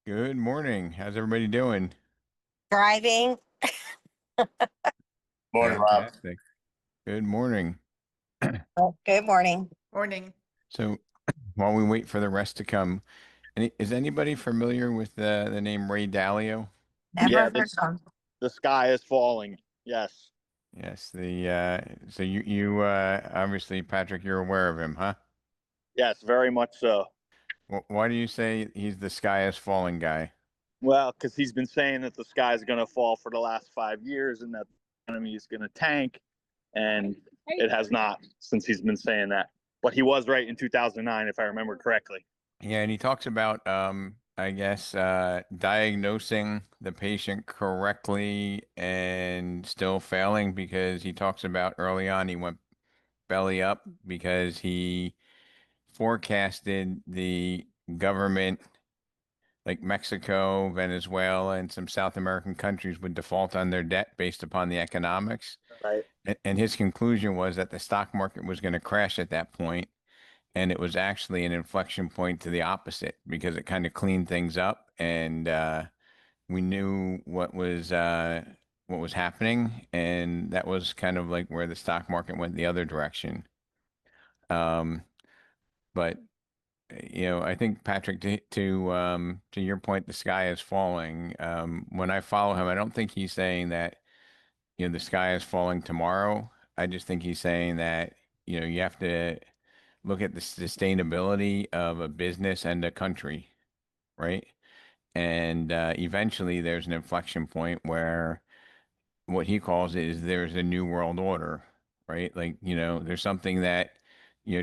Good morning. How's everybody doing? Driving. Morning, Rob. Fantastic. Good morning. Oh, good morning. Morning. So while we wait for the rest to come, is anybody familiar with the name Ray Dalio? Never Yeah, heard of. the sky is falling. Yes. Yes, the so you obviously Patrick, you're aware of him, huh? Yes, very much so. Why do you say he's the sky is falling guy? Well, because he's been saying that the sky is going to fall for the last 5 years and that the economy is going to tank, and it has not since he's been saying that. But he was right in 2009, if I remember correctly. Yeah, and he talks about I guess diagnosing the patient correctly and still failing because he talks about early on he went belly up because he forecasted the government, like Mexico, Venezuela, and some South American countries would default on their debt based upon the economics. Right. And his conclusion was that the stock market was going to crash at that point, and it was actually an inflection point to the opposite because it kind of cleaned things up, and we knew what was happening, and that was kind of like where the stock market went the other direction. Um, but I think Patrick, to your point, the sky is falling. When I follow him, I don't think he's saying that the sky is falling tomorrow. I just think he's saying that you have to look at the sustainability of a business and a country, right? And eventually, there's an inflection point where what he calls it is there's a new world order, right? Like, there's something that,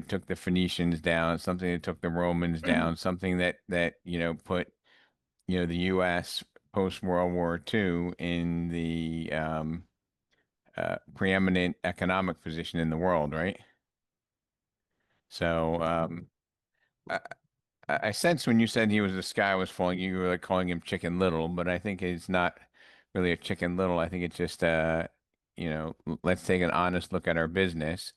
took the Phoenicians down, something that took the Romans down, something that put, the US post World War II in the preeminent economic position in the world, right? So, I, I sense when you said he was the sky was falling, you were like calling him Chicken Little, but I think it's not really a Chicken Little. I think it's just let's take an honest look at our business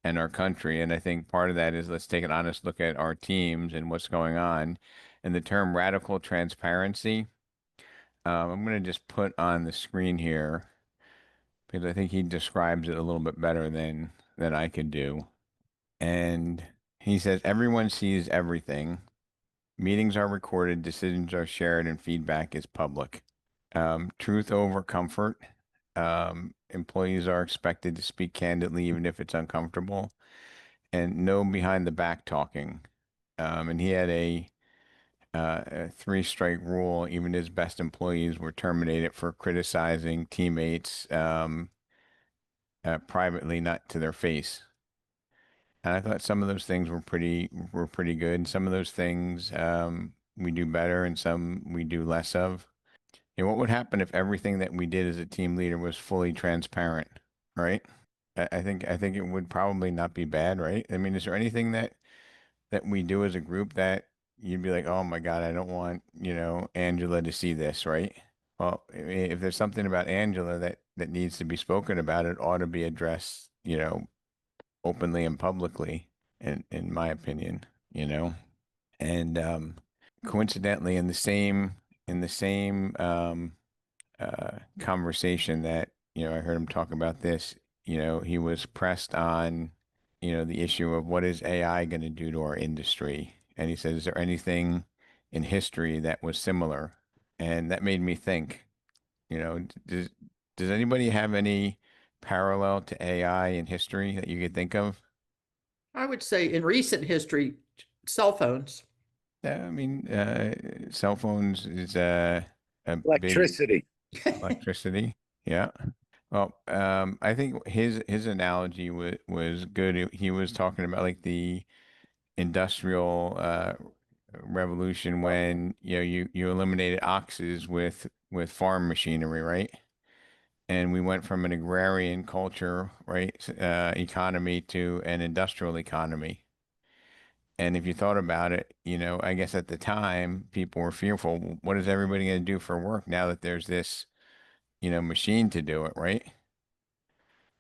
and our country. And I think part of that is let's take an honest look at our teams and what's going on. And the term radical transparency, I'm going to just put on the screen here because I think he describes it a little bit better than I could do. And he says everyone sees everything. Meetings are recorded, decisions are shared, and feedback is public. Truth over comfort. Employees are expected to speak candidly, even if it's uncomfortable, and no behind the back talking. And he had a three-strike rule. Even his best employees were terminated for criticizing teammates privately, not to their face. And I thought some of those things were pretty good. And some of those things we do better, and some we do less of. What would happen if everything that we did as a team leader was fully transparent, right? I think it would probably not be bad, right? I mean, is there anything that we do as a group that you'd be like, oh my God, I don't want, Angela to see this, right? Well, I mean, if there's something about Angela that needs to be spoken about, it ought to be addressed, openly and publicly, in my opinion, And coincidentally, in the same conversation that I heard him talk about this, he was pressed on the issue of what is AI going to do to our industry, and he said, "Is there anything in history that was similar?" And that made me think. Does anybody have any parallel to AI in history that you could think of? I would say in recent history, cell phones. I mean, cell phones is a big Electricity. electricity. Yeah. Well, I think his analogy was good. He was talking about like the industrial revolution when you eliminated oxes with farm machinery, right? And we went from an agrarian culture, right, economy to an industrial economy. And if you thought about it, I guess at the time people were fearful. What is everybody going to do for work now that there's this, machine to do it, right?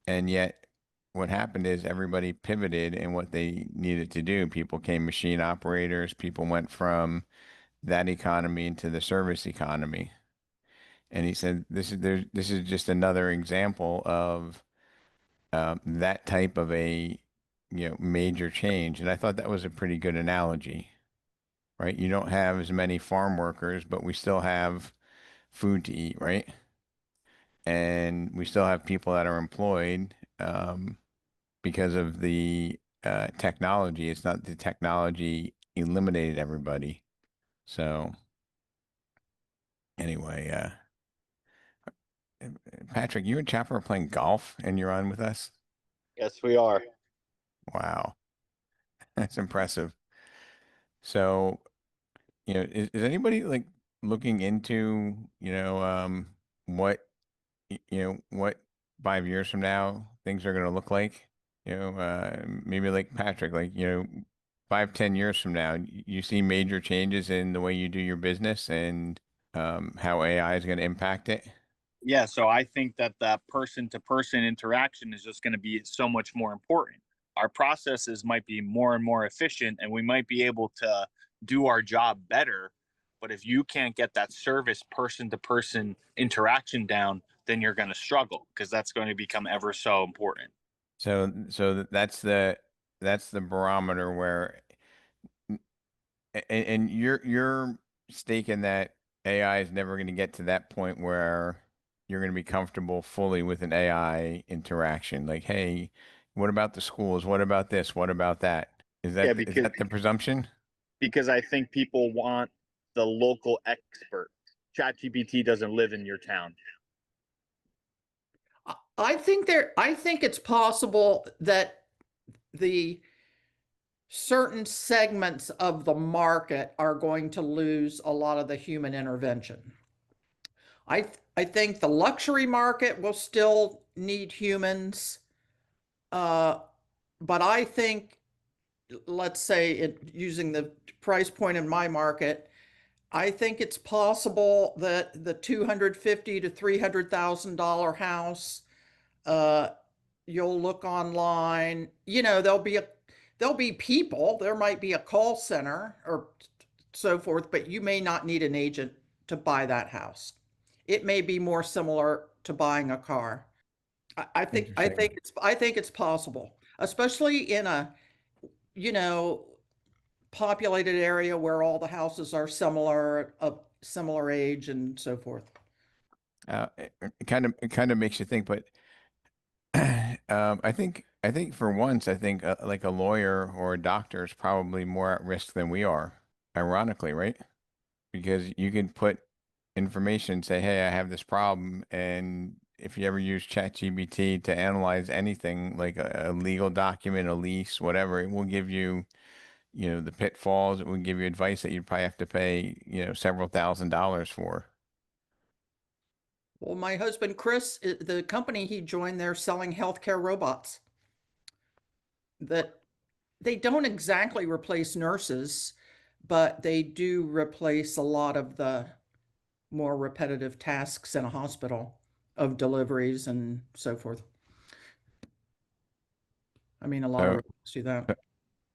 And yet, what happened is everybody pivoted in what they needed to do. People came machine operators. People went from that economy into the service economy. And he said, this is just another example of that type of a, major change. And I thought that was a pretty good analogy, right? You don't have as many farm workers, but we still have food to eat, right? And we still have people that are employed because of the technology. It's not the technology eliminated everybody. So anyway, Patrick, you and Chapper are playing golf and you're on with us? Yes, we are. Wow, that's impressive. So, is anybody like looking into, what, what 5 years from now things are going to look like? Maybe like Patrick, like, 5, 10 years from now, you see major changes in the way you do your business and how AI is going to impact it. Yeah, so I think that that person to person interaction is just going to be so much more important. Our processes might be more and more efficient and we might be able to do our job better. But if you can't get that service person to person interaction down, then you're going to struggle because that's going to become ever so important. So that's the barometer where, and you're staking that AI is never going to get to that point where you're going to be comfortable fully with an AI interaction. Like, hey, what about the schools? What about this? What about that? Yeah, Is that the presumption? because I think people want the local expert. ChatGPT doesn't live in your town. I think it's possible that the certain segments of the market are going to lose a lot of the human intervention. I think the luxury market will still need humans. But I think, let's say using the price point in my market, I think it's possible that the $250,000 to $300,000 house, you'll look online, there'll be people, there might be a call center or so forth, but you may not need an agent to buy that house. It may be more similar to buying a car. Interesting. I think it's possible, especially in a, you know, populated area where all the houses are similar, of similar age and so forth. It kind of makes you think, but I think for once, I think like a lawyer or a doctor is probably more at risk than we are, ironically, right? Because you can put information, say, hey, I have this problem. And if you ever use ChatGPT to analyze anything like a legal document, a lease, whatever, it will give you, the pitfalls. It will give you advice that you'd probably have to pay, several $1,000s for. Well, my husband, Chris, the company he joined, they're selling healthcare robots that they don't exactly replace nurses, but they do replace a lot of the more repetitive tasks in a hospital of deliveries and so forth. I mean, a lot of So, robots do that.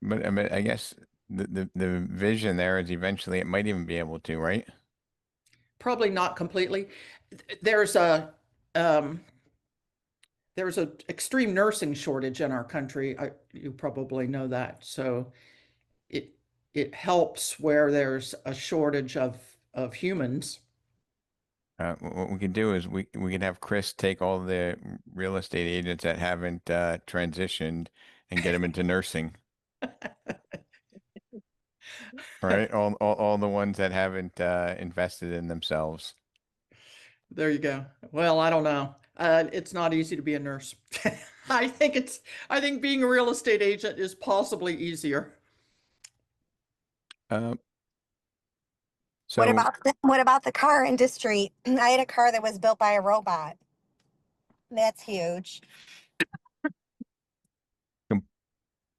but I mean, I guess the vision there is eventually it might even be able to, right? Probably not completely. There's a um, there's an extreme nursing shortage in our country. You probably know that. So it it helps where there's a shortage of humans. What we could do is we could have Chris take all the real estate agents that haven't transitioned and get them into nursing, right? All the ones that haven't invested in themselves. There you go. Well, I don't know. It's not easy to be a nurse. I think being a real estate agent is possibly easier. Uh, What so about what about the car industry? I had a car that was built by a robot. That's huge. com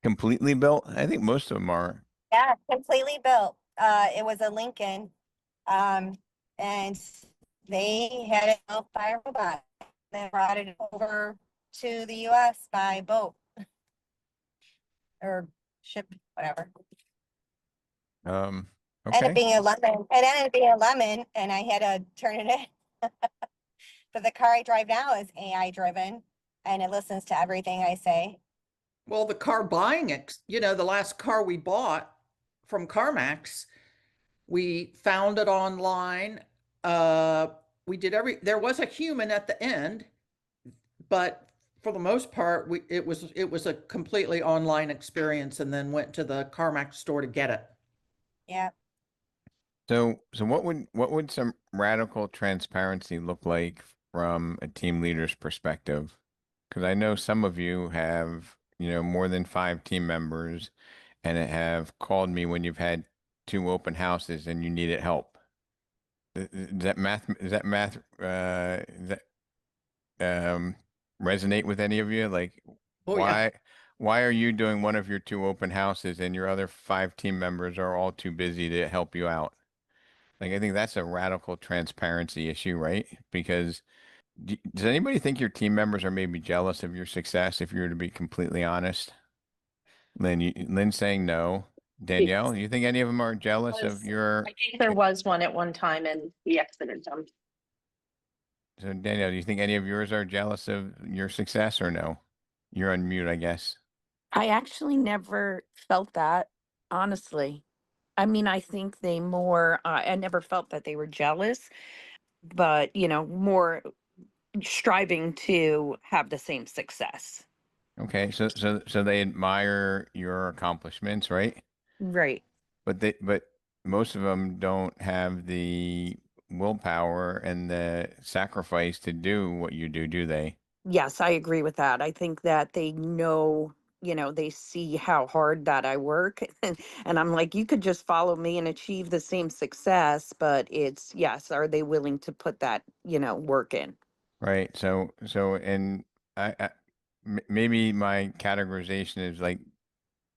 completely built. I think most of them are. Yeah, completely built. It was a Lincoln, um, and they had it built by a robot. They brought it over to the U.S. by boat or ship, whatever. Um, Ended up Okay. being a lemon. It ended up being a lemon, and I had to turn it in. But the car I drive now is AI driven, and it listens to everything I say. Well, the car buying, the last car we bought from CarMax, we found it online. Uh, we did there was a human at the end, but for the most part, it was a completely online experience, and then went to the CarMax store to get it. Yeah. So what would some radical transparency look like from a team leader's perspective? Because I know some of you have, more than 5 team members and have called me when you've had 2 open houses and you needed help. Does that resonate with any of you? Like Oh yeah. why are you doing one of your 2 open houses and your other 5 team members are all too busy to help you out? Like, I think that's a radical transparency issue, right? Because does anybody think your team members are maybe jealous of your success if you were to be completely honest? Lynn saying no. Danielle, Yes. you think any of them are jealous of your, I think there was one at one time and we exited them. so Danielle, do you think any of yours are jealous of your success or no? You're on mute, I guess. I actually never felt that, honestly. I mean, I think they more, I never felt that they were jealous, but, more striving to have the same success. Okay, so they admire your accomplishments, right? Right. But most of them don't have the willpower and the sacrifice to do what you do they? Yes, I agree with that. I think that they know, they see how hard that I work. And I'm like, you could just follow me and achieve the same success, but it's, yes, are they willing to put that, work in? Right. And I maybe my categorization is like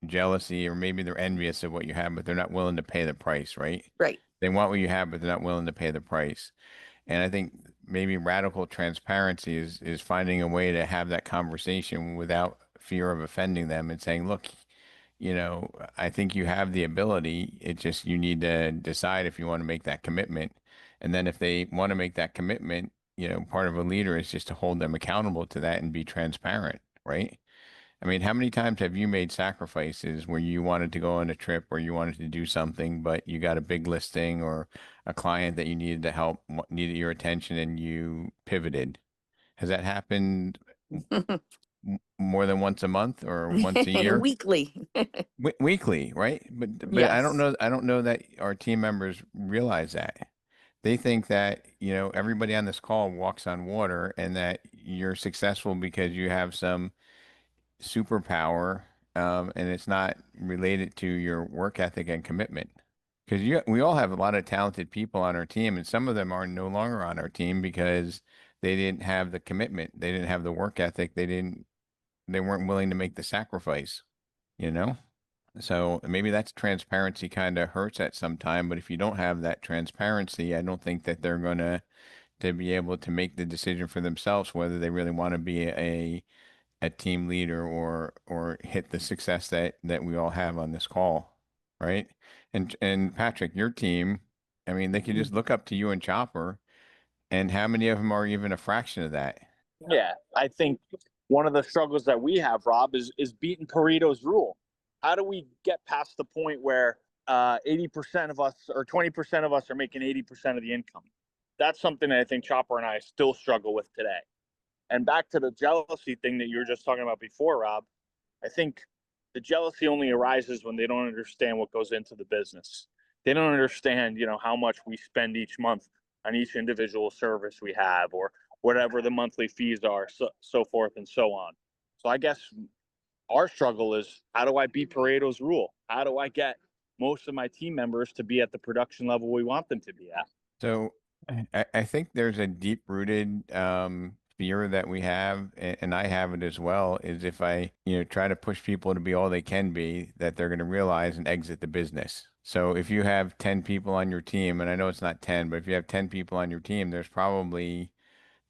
jealousy, or maybe they're envious of what you have, but they're not willing to pay the price, right? Right. They want what you have, but they're not willing to pay the price. And I think maybe radical transparency is finding a way to have that conversation without fear of offending them and saying, look, I think you have the ability. It just, you need to decide if you want to make that commitment. And then if they want to make that commitment, part of a leader is just to hold them accountable to that and be transparent, right? I mean, how many times have you made sacrifices where you wanted to go on a trip or you wanted to do something, but you got a big listing or a client that you needed to help, needed your attention, and you pivoted? Has that happened more than once a month or once a year? Weekly. Weekly, right? But Yes. I don't know that our team members realize that. They think that, everybody on this call walks on water and that you're successful because you have some superpower, and it's not related to your work ethic and commitment. Because we all have a lot of talented people on our team, and some of them are no longer on our team because they didn't have the commitment, they didn't have the work ethic, they weren't willing to make the sacrifice, you know? So maybe that's transparency kind of hurts at some time, but if you don't have that transparency, I don't think that they're going to be able to make the decision for themselves whether they really want to be a team leader or hit the success that we all have on this call, right? And Patrick, your team, I mean, they could just look up to you and Chopper, and how many of them are even a fraction of that? Yeah, I think one of the struggles that we have, Rob, is beating Pareto's rule. How do we get past the point where 80% of us or 20% of us are making 80% of the income? That's something that I think Chopper and I still struggle with today. And back to the jealousy thing that you were just talking about before, Rob, I think the jealousy only arises when they don't understand what goes into the business. They don't understand, how much we spend each month on each individual service we have, or whatever the monthly fees are, so forth and so on. So I guess our struggle is, how do I beat Pareto's rule? How do I get most of my team members to be at the production level we want them to be at? So I think there's a deep rooted fear that we have, and I have it as well, is if I, try to push people to be all they can be, that they're going to realize and exit the business. So if you have 10 people on your team, and I know it's not 10, but if you have 10 people on your team, there's probably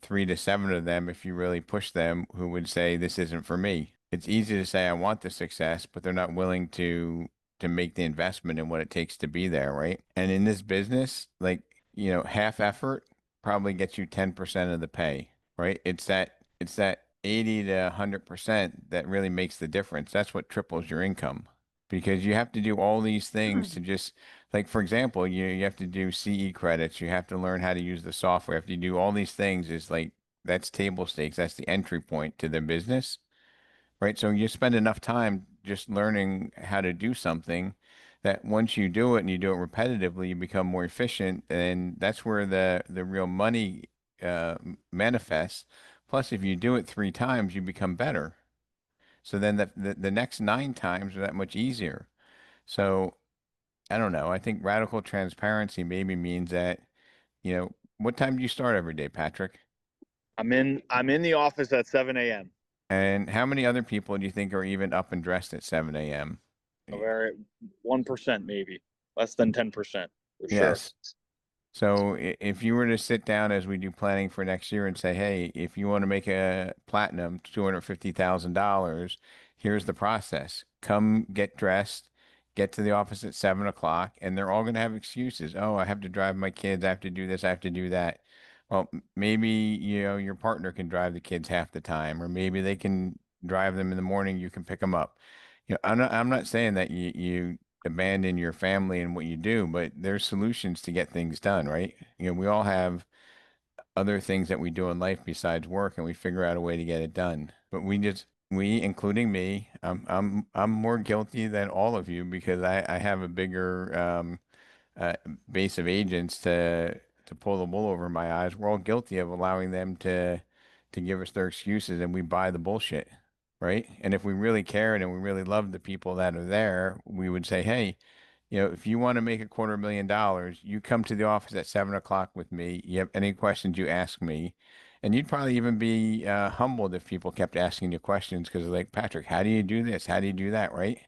3 to 7 of them, if you really push them, who would say, this isn't for me. It's easy to say, I want the success, but they're not willing to to make the investment and what it takes to be there, right? And in this business, like, half effort probably gets you 10% of the pay, right? It's that 80 to 100% that really makes the difference. That's what triples your income because you have to do all these things to just, like, for example, you have to do CE credits, you have to learn how to use the software, you have to do all these things is like that's table stakes. That's the entry point to the business, right? So you spend enough time just learning how to do something that once you do it and you do it repetitively, you become more efficient, and that's where the real money manifests. Plus, if you do it 3 times, you become better. So then the next 9 times are that much easier. So I don't know. I think radical transparency maybe means that, what time do you start every day, Patrick? I'm in the office at 7 a.m. And how many other people do you think are even up and dressed at 7 a.m.? Very 1% maybe, less than 10% for sure. Yes. So if you were to sit down as we do planning for next year and say, hey, if you want to make a platinum $250,000, here's the process. Come get dressed, get to the office at 7 o'clock, and they're all going to have excuses. Oh, I have to drive my kids. I have to do this. I have to do that. Well, maybe, your partner can drive the kids half the time, or maybe they can drive them in the morning. You can pick them up. I'm not saying that you abandon your family and what you do, but there's solutions to get things done, right? We all have other things that we do in life besides work, and we figure out a way to get it done. But we, including me, I'm more guilty than all of you because I have a bigger uh, base of agents to pull the wool over my eyes. We're all guilty of allowing them to give us their excuses, and we buy the bullshit, right? And if we really cared and we really loved the people that are there, we would say, hey, if you want to make $250,000, you come to the office at 7 o'clock with me. You have any questions, you ask me. And you'd probably even be humbled if people kept asking you questions because like, Patrick, how do you do this? How do you do that? Right.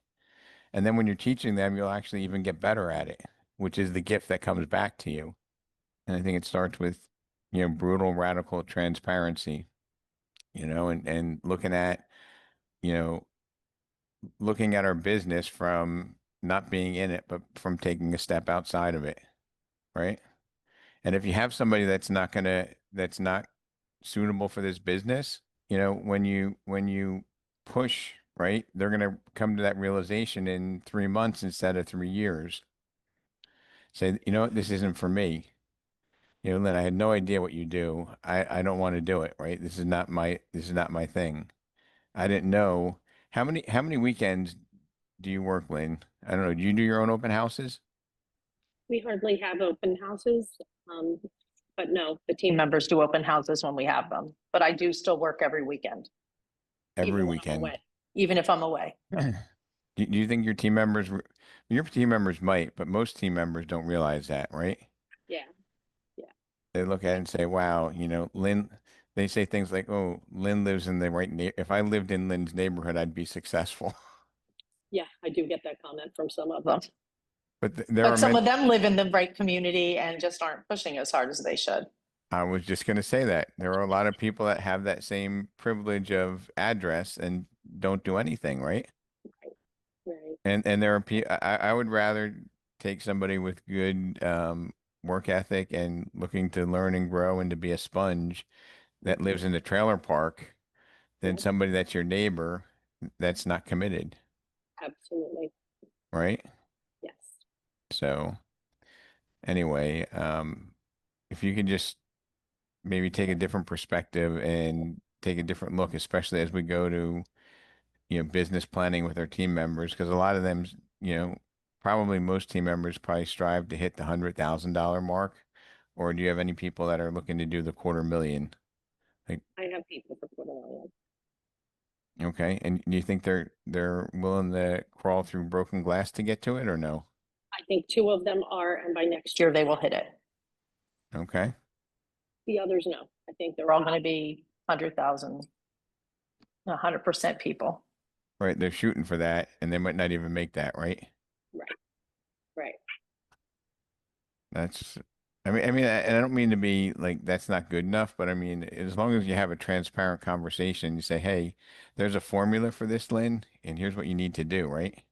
And then when you're teaching them, you'll actually even get better at it, which is the gift that comes back to you. And I think it starts with, brutal, radical transparency, and you know, looking at our business from not being in it, but from taking a step outside of it, right? And if you have somebody that's not suitable for this business, when you push, right, they're gonna come to that realization in 3 months instead of 3 years. Say, you know what, this isn't for me. Lynn, I had no idea what you do. I don't want to do it, right? This is not my thing. I didn't know how many weekends do you work, Lynn? I don't know. Do you do your own open houses? We hardly have open houses. But no, the team members do open houses when we have them, but I do still work every weekend, Every even when I'm weekend. away, even if I'm away. Do you think your team members might, but most team members don't realize that, right? Yeah, They look at it and say, wow, Lynn, they say things like, oh, Lynn lives in the right if I lived in Lynn's neighborhood, I'd be successful. yeah, I do get that comment from some of them. But there are But some many, of them live in the right community and just aren't pushing as hard as they should. I was just going to say that there are a lot of people that have that same privilege of address and don't do anything, right? Right. And there are people, I would rather take somebody with good work ethic and looking to learn and grow and to be a sponge that lives in the trailer park than Yep. somebody that's your neighbor that's not committed, Absolutely. right? Yes. So anyway, if you could just maybe take a different perspective and take a different look, especially as we go to, business planning with our team members, because a lot of them, probably most team members probably strive to hit the $100,000 mark. Or do you have any people that are looking to do the 250,000? Like, I have people for quarter million. okay, and do you think they're willing to crawl through broken glass to get to it, or no? I think 2 of them are, and by next year they will hit it. Okay, The others, no. I think they're all going to be 100,000, 100% people. right, they're shooting for that, and they might not even make that, right? Right. Right. That's, and I don't mean to be like that's not good enough, but I mean, as long as you have a transparent conversation, you say, hey, there's a formula for this, Lynn, and here's what you need to do, right?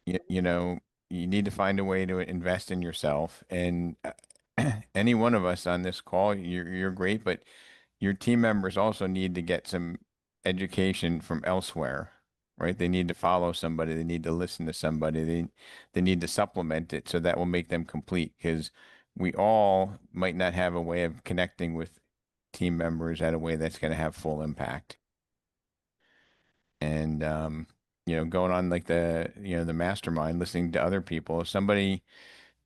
you know, you need to find a way to invest in yourself. And any one of us on this call, you're great, but your team members also need to get some education from elsewhere, right? They need to follow somebody, they need to listen to somebody, they need to supplement it so that will make them complete because we all might not have a way of connecting with team members at a way that's going to have full impact. And going on like the mastermind, listening to other people. If somebody,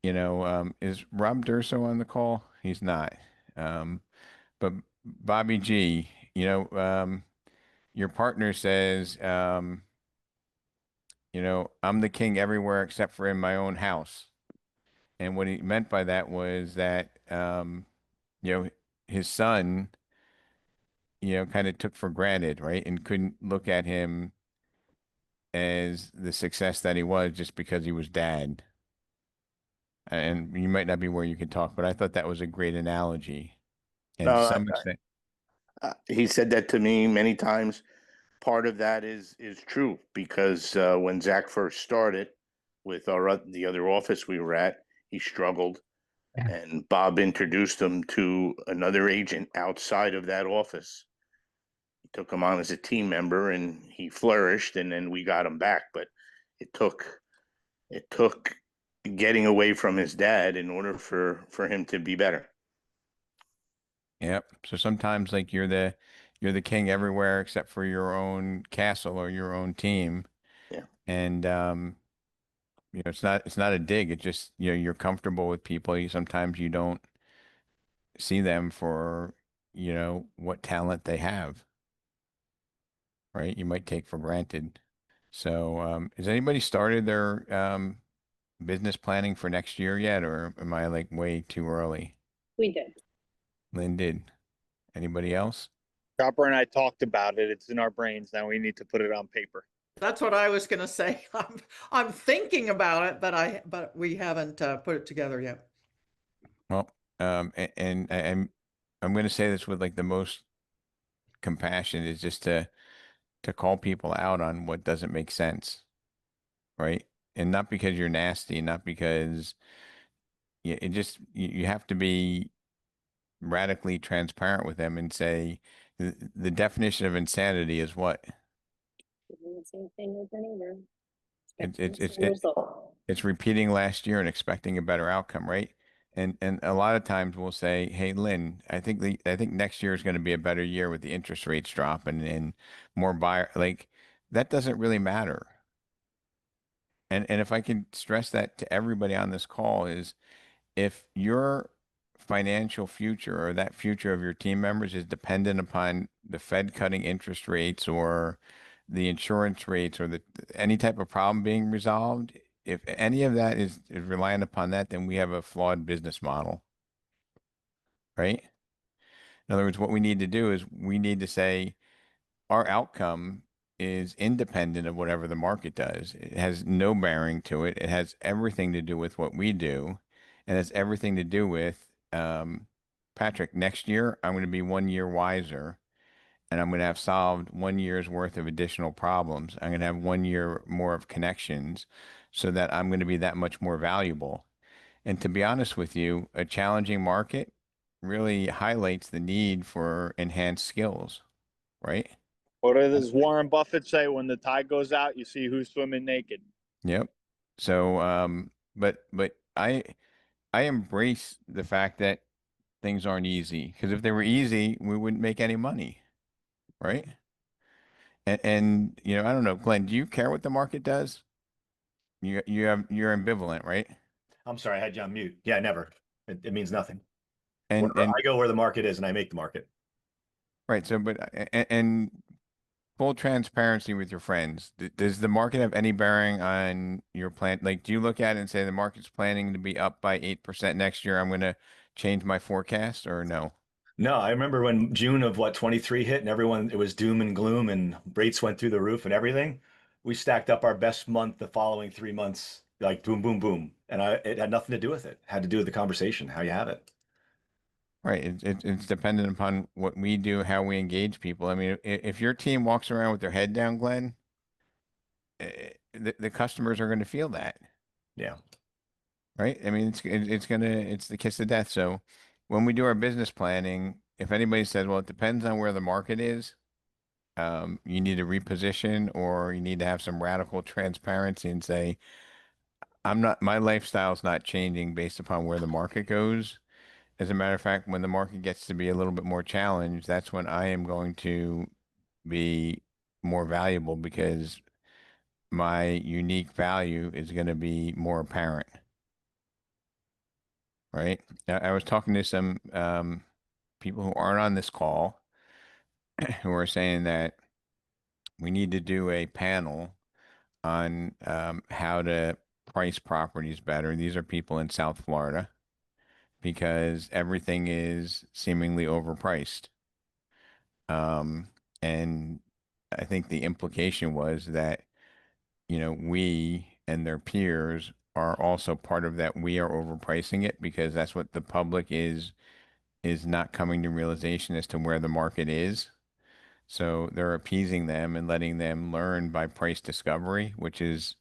is Rob Durso on the call? He's not. But Bobby G, your partner says, I'm the king everywhere except for in my own house. And what he meant by that was that, his son, kind of took for granted, right? And couldn't look at him as the success that he was just because he was dad. And you might not be where you can talk, but I thought that was a great analogy. And to No, some extent, he said that to me many times. Part of that is true because when Zach first started with the other office we were at, he struggled, and Bob introduced him to another agent outside of that office. He took him on as a team member, and he flourished, and then we got him back. But it took getting away from his dad in order for him to be better. yep. So sometimes like you're the king everywhere except for your own castle or your own team. Yeah. And it's not a dig. It's just, you're comfortable with people. Sometimes you don't see them for, what talent they have, right? You might take for granted. So, has anybody started their business planning for next year yet, or am I like way too early? We did. Lynn did. Anybody else? Chopper and I talked about it. It's in our brains now. We need to put it on paper. That's what I was going to say. I'm thinking about it, but we haven't put it together yet. Well, I'm going to say this with like the most compassion is just to call people out on what doesn't make sense, right? And not because you're nasty, not because it just you have to be radically transparent with them and say the definition of insanity is what? Doing the same thing over and over. It's Expecting it's the it's same it, result. it's repeating last year and expecting a better outcome, right? And a lot of times we'll say, "Hey, Lynn, I think next year is going to be a better year with the interest rates dropping and more buyer." Like that doesn't really matter. And if I can stress that to everybody on this call is if your financial future or that future of your team members is dependent upon the Fed cutting interest rates or the insurance rates or any type of problem being resolved, if any of that is reliant upon that, then we have a flawed business model, right? In other words, what we need to do is we need to say our outcome is independent of whatever the market does. It has no bearing to it. It has everything to do with what we do, and it's everything to do with Patrick. Next year, I'm going to be 1 year wiser, and I'm going to have solved 1 year's worth of additional problems. I'm going to have 1 year more of connections, so that I'm going to be that much more valuable. And to be honest with you, a challenging market really highlights the need for enhanced skills, right? What does Warren Buffett say? When the tide goes out, you see who's swimming naked. Yep. So, but I embrace the fact that things aren't easy because if they were easy, we wouldn't make any money, right? And I don't know, Glenn, do you care what the market does? You're ambivalent, right? I'm sorry, I had you on mute. Yeah, never. It means nothing. And I go where the market is and I make the market. right. So, but and full transparency with your friends. Does the market have any bearing on your plan? Like, do you look at it and say the market's planning to be up by 8% next year? I'm going to change my forecast, or no? No, I remember when June of 23 hit and everyone, it was doom and gloom and rates went through the roof and everything. We stacked up our best month the following 3 months, like boom, boom, boom. And it had nothing to do with it. It had to do with the conversation, how you have it. Right. It's dependent upon what we do, how we engage people. I mean, if your team walks around with their head down, Glenn, the customers are going to feel that, Yeah. right? I mean, it's the kiss of death. So when we do our business planning, if anybody says, well, it depends on where the market is, you need to reposition or you need to have some radical transparency and say, my lifestyle's not changing based upon where the market goes. As a matter of fact, when the market gets to be a little bit more challenged, that's when I am going to be more valuable because my unique value is going to be more apparent, right? I was talking to some people who aren't on this call who are saying that we need to do a panel on how to price properties better. These are people in South Florida because everything is seemingly overpriced. And I think the implication was that, we and their peers are also part of that. We are overpricing it because that's what the public is not coming to realization as to where the market is. So they're appeasing them and letting them learn by price discovery, which is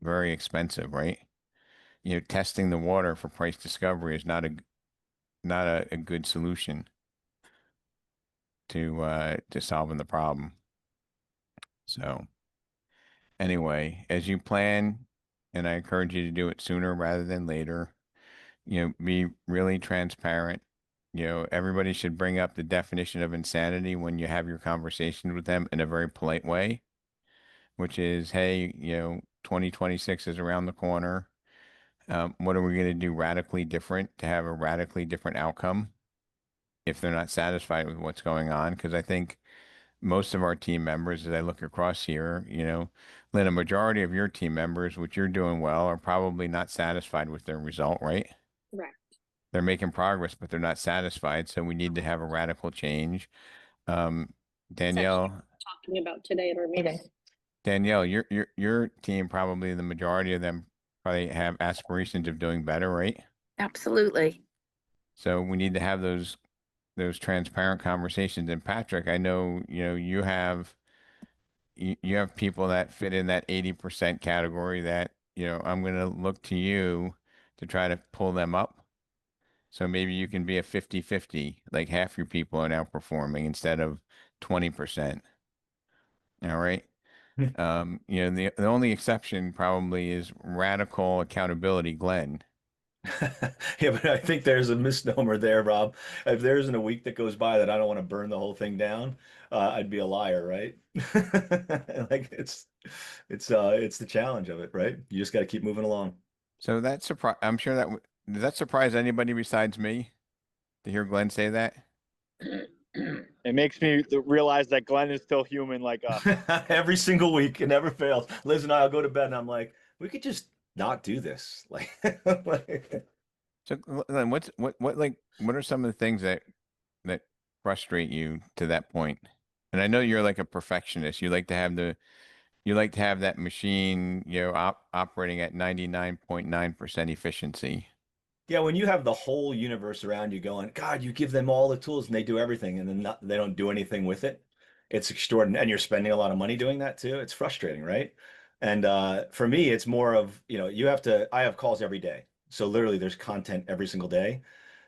very expensive, right? Testing the water for price discovery is not a good solution to solving the problem. So anyway, as you plan, and I encourage you to do it sooner rather than later, be really transparent. Everybody should bring up the definition of insanity when you have your conversation with them in a very polite way, which is, hey, 2026 is around the corner. What are we going to do radically different to have a radically different outcome if they're not satisfied with what's going on? Because I think most of our team members, as I look across here, Lynn, a majority of your team members, which you're doing well, are probably not satisfied with their result, right? Correct. They're making progress, but they're not satisfied. So we need to have a radical change. Um, That's actually what Danielle, we're talking about today at our meeting. Danielle, your team, probably the majority of them probably have aspirations of doing better, right? Absolutely. So we need to have those transparent conversations. And Patrick, I know, you have people that fit in that 80% category that, I'm going to look to you to try to pull them up. So maybe you can be a 50-50, like half your people are now performing instead of 20%. All right. The only exception probably is radical accountability, Glenn. Yeah, but I think there's a misnomer there, Rob. If there isn't a week that goes by that I don't want to burn the whole thing down, I'd be a liar, right? Like it's the challenge of it, right? You just got to keep moving along. So I'm sure does that surprise anybody besides me to hear Glenn say that? It makes me realize that Glenn is still human like us. Every single week, it never fails. Liz and I'll go to bed and I'm like, we could just not do this. So Glenn, what are some of the things that frustrate you to that point? And I know you're like a perfectionist. You like to have that machine, operating at 99.9% efficiency. Yeah, when you have the whole universe around you going, God, you give them all the tools and they do everything, and then they don't do anything with it. It's extraordinary, and you're spending a lot of money doing that too. It's frustrating, right? And for me, it's more of, I have calls every day. So literally there's content every single day.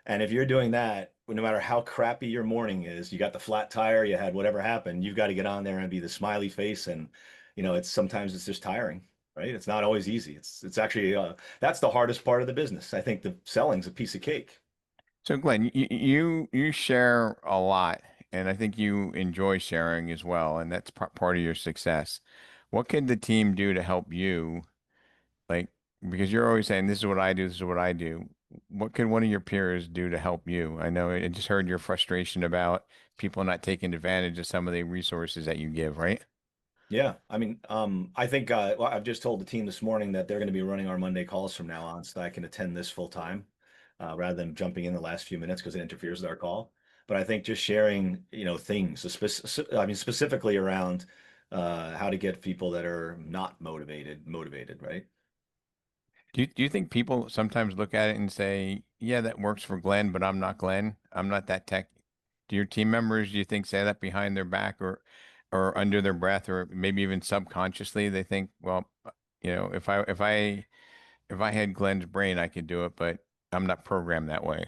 And if you're doing that, no matter how crappy your morning is, you got the flat tire, you had whatever happened, you've got to get on there and be the smiley face. And, sometimes it's just tiring, right? It's not always easy. It's actually, that's the hardest part of the business. I think the selling's a piece of cake. So Glenn, you share a lot, and I think you enjoy sharing as well, and that's part of your success. What can the team do to help you? Like, because you're always saying, this is what I do, this is what I do. What could one of your peers do to help you? I know I just heard your frustration about people not taking advantage of some of the resources that you give, right? Yeah, I mean, I think well, I've just told the team this morning that they're going to be running our Monday calls from now on, so that I can attend this full time, rather than jumping in the last few minutes because it interferes with our call. But I think just sharing, things, I mean, specifically around how to get people that are not motivated, right? Do you think people sometimes look at it and say, yeah, that works for Glenn, but I'm not Glenn. I'm not that tech. Do your team members, do you think, say that behind their back? Or or under their breath, or maybe even subconsciously, they think, well, if I had Glenn's brain, I could do it, but I'm not programmed that way.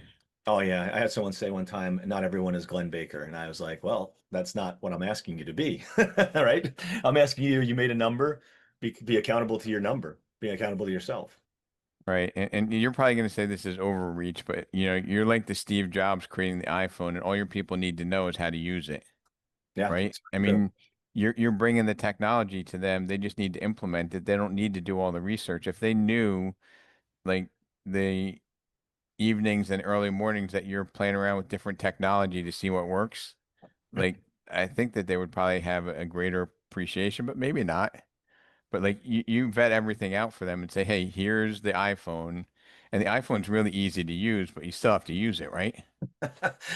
Oh yeah, I had someone say one time, not everyone is Glenn Baker, and I was like, well, that's not what I'm asking you to be, right? I'm asking you, you made a number, be accountable to your number, be accountable to yourself. Right. And you're probably going to say this is overreach, but you're like the Steve Jobs creating the iPhone, and all your people need to know is how to use it. Yeah, Right. it's I true. mean, you're bringing the technology to them. They just need to implement it. They don't need to do all the research. If they knew, like, the evenings and early mornings that you're playing around with different technology to see what works, like, I think that they would probably have a greater appreciation, but maybe not. But like, you vet everything out for them and say, hey, here's the iPhone. And the iPhone's really easy to use, but you still have to use it, right?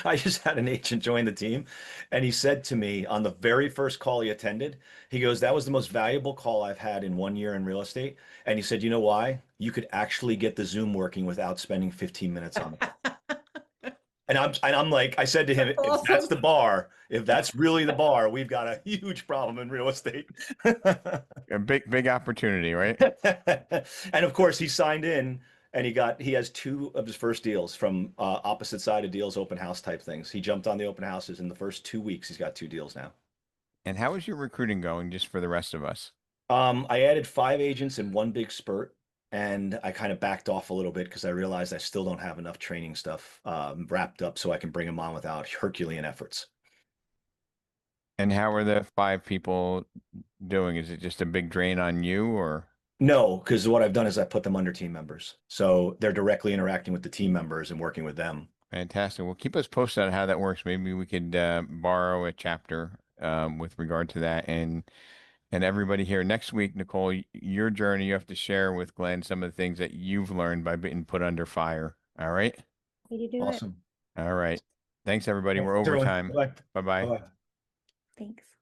I just had an agent join the team, and he said to me on the very first call he attended, he goes, that was the most valuable call I've had in 1 year in real estate. And he said, you know why? You could actually get the Zoom working without spending 15 minutes on it. And I'm like, I said to him, if that's the bar, if that's really the bar, we've got a huge problem in real estate. A big opportunity, right? And of course, he signed in, and he has two of his first deals from opposite side of deals, open house type things. He jumped on the open houses in the first 2 weeks. He's got two deals now. And how is your recruiting going, just for the rest of us? I added 5 agents in one big spurt, and I kind of backed off a little bit because I realized I still don't have enough training stuff wrapped up so I can bring them on without Herculean efforts. And how are the 5 people doing? Is it just a big drain on you, or? No, because what I've done is I put them under team members. So they're directly interacting with the team members and working with them. Fantastic. Well, keep us posted on how that works. Maybe we could borrow a chapter with regard to that. And everybody here next week, Nicole, your journey, you have to share with Glenn some of the things that you've learned by being put under fire. All right. Way to do it. Awesome. All right. Thanks, everybody. We're Thanks, over everyone. time. Bye-bye. Bye-bye. Bye-bye. Thanks.